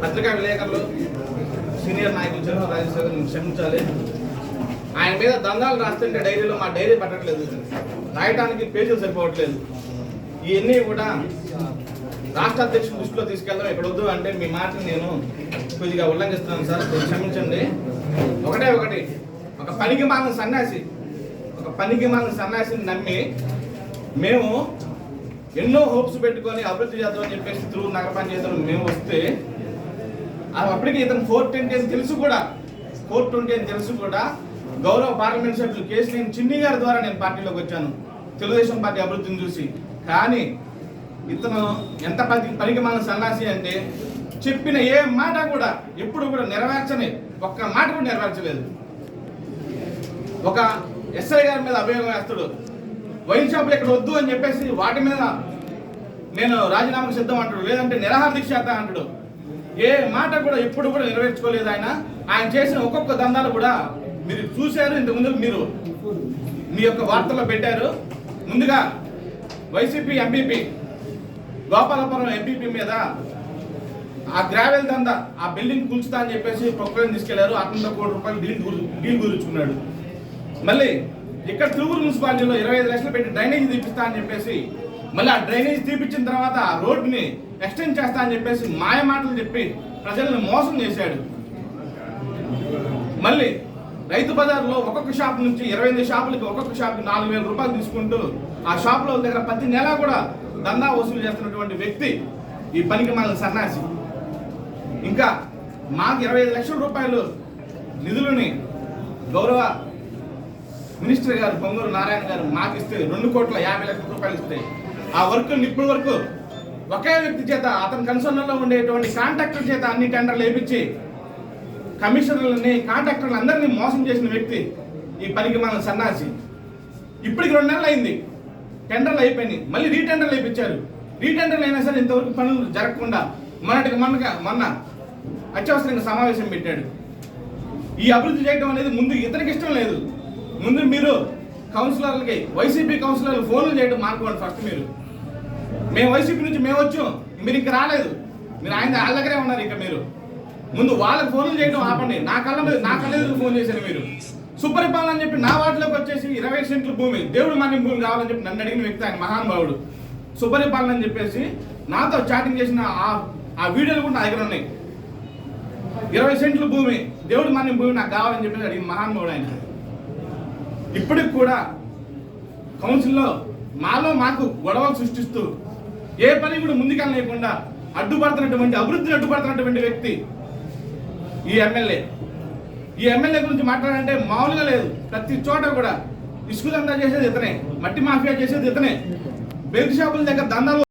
పత్రికా విలేకరులు సీనియర్ నాయకులు చంద్ర రాజశేఖర్ క్షమించాలి. ఆయన మీద దందాలు రాస్తుంటే డైరీలో మా డైరీ పట్టట్లేదు, రాయటానికి పేజీలు సరిపోవట్లేదు. ఇవన్నీ కూడా రాష్ట్ర అధ్యక్షుడు దృష్టిలో తీసుకెళ్దాం. ఇక్కడ వద్దు అంటే మీ మాటని నేను కొద్దిగా ఉల్లంఘిస్తున్నాను సార్, క్షమించండి. ఒకటి ఒక పనికి మాలిన సన్యాసిని నమ్మి మేము ఎన్నో హోప్స్ పెట్టుకొని అభివృద్ధి చేద్దామని చెప్పేసి తిరుగు నగర పంచాయతీలో మేము వస్తే అప్పటికి ఇతను 420 అని తెలుసు కూడా గౌరవ పార్లమెంట్ సభ్యులు కేసీఆర్ చిన్ని గారి ద్వారా నేను పార్టీలోకి వచ్చాను, తెలుగుదేశం పార్టీ అభివృద్ధిని చూసి. కానీ ఇతను ఎంత పనికి మాలిన సన్యాసి అంటే చెప్పిన ఏ మాట కూడా ఎప్పుడు కూడా ఒక్క మాట కూడా నెరవేర్చలేదు. ఒక ఎస్ఐ గారి మీద అభియోగం వేస్తాడు, వైన్ షాపులు ఇక్కడ వద్దు అని చెప్పేసి వాటి మీద నేను రాజీనామాకు సిద్ధం అంటాడు, లేదంటే నిరాహార దీక్ష చేస్తా అంటాడు. ఏ మాట కూడా ఎప్పుడు కూడా నెరవేర్చుకోలేదు. ఆయన చేసిన ఒక్కొక్క దందాలు కూడా మీరు చూశారు, ఇంతకుముందు మీరు మీ యొక్క వార్తల్లో పెట్టారు. ముందుగా వైసీపీ ఎంపీపీ గోపాలపురం ఎంపీపీ మీద ఆ గ్రావెల్ దందా, ఆ బిల్డింగ్ కూల్చుతా అని చెప్పేసి ప్రొక్లైన్ తీసుకెళ్లారు. 600 కోట్ల రూపాయలు డీల్ కుదుర్చుకున్నాడు. మళ్ళీ ఇక్కడ తిరువురు మున్సిపాలిటీలో 25 లక్షలు పెట్టి డ్రైనేజ్ తీపిస్తా అని చెప్పేసి మళ్ళీ ఆ డ్రైనేజ్ తీపిచ్చిన తర్వాత ఆ రోడ్డుని ఎక్స్టెండ్ చేస్తా అని చెప్పేసి మాయ మాటలు చెప్పి ప్రజలను మోసం చేశాడు. మళ్ళీ రైతు బజార్లో ఒక్కొక్క షాప్ నుంచి 28 షాపులకి ఒక్కొక్క షాప్కి 4,000 రూపాయలు తీసుకుంటూ ఆ షాపుల దగ్గర ప్రతి నెల కూడా దందా వసూలు చేస్తున్నటువంటి వ్యక్తి ఈ పనికి మాలిన సన్యాసి. ఇంకా మాకు 25 లక్షల రూపాయలు నిధులని గౌరవ మినిస్టర్ గారు పొంగూరు నారాయణ గారు మాకు ఇస్తే 2,50,00,000 రూపాయలు ఇస్తే ఆ వర్క్ ఇప్పటి వరకు ఒకే వ్యక్తి చేత అతని కన్సర్న్లో ఉండేటువంటి కాంట్రాక్టర్ చేత అన్ని టెండర్లు వేయించి కమిషనర్లని కాంట్రాక్టర్లు అందరినీ మోసం చేసిన వ్యక్తి ఈ పనికి మాలిన సన్యాసి. ఇప్పటికి 2 నెలలు అయింది, టెండర్లు అయిపోయినాయి, మళ్ళీ రీటెండర్లు వేయించారు. రీటెండర్లు అయినా సరే ఇంతవరకు పనులు జరగకుండా మొన్న అత్యవసరంగా సమావేశం పెట్టాడు. ఈ అభివృద్ధి చేయడం అనేది ముందు ఇతనికి ఇష్టం లేదు. ముందు మీరు కౌన్సిలర్లకి వైసీపీ కౌన్సిలర్లు ఫోన్లు చేయడం మానుకోండి. ఫస్ట్ మేము వైసీపీ నుంచి మేము వచ్చాం, మీరు ఇంకా రాలేదు, మీరు ఆయన వాళ్ళ దగ్గరే ఉన్నారు. ఇంకా మీరు ముందు వాళ్ళకి ఫోన్లు చేయడం ఆపండి. నా కళ్ళెదురు ఫోన్ చేశారు మీరు. సుపరిపాలన అని చెప్పి నా వాటిలోకి వచ్చేసి 20 సెంట్ల భూమి, దేవుడు మాన్యం భూమి కావాలని చెప్పి నన్ను అడిగిన వ్యక్తి ఆయన మహానుభావుడు. సుపరిపాలన అని చెప్పేసి నాతో చాటింగ్ చేసిన ఆ వీడియోలు కూడా నా దగ్గర ఉన్నాయి. 20 సెంట్ల భూమి, దేవుడు మాన్యం భూమి నాకు కావాలని చెప్పేసి అడిగిన మహానుభావుడు ఆయన. ఇప్పటికి కూడా కౌన్సిల్లో మాకు గొడవలు సృష్టిస్తూ ఏ పని కూడా ముందుకెళ్ళలేకుండా అభివృద్ధిని అడ్డుపడుతున్నటువంటి వ్యక్తి ఈ ఎమ్మెల్యే. ఈ ఎమ్మెల్యే గురించి మాట్లాడాలంటే మామూలుగా లేదు. ప్రతి చోట కూడా ఇసుక దందా చేసేది ఇతనే, మట్టి మాఫియా చేసేది ఇతనే, బెల్ట్ షాపుల దగ్గర దందాలు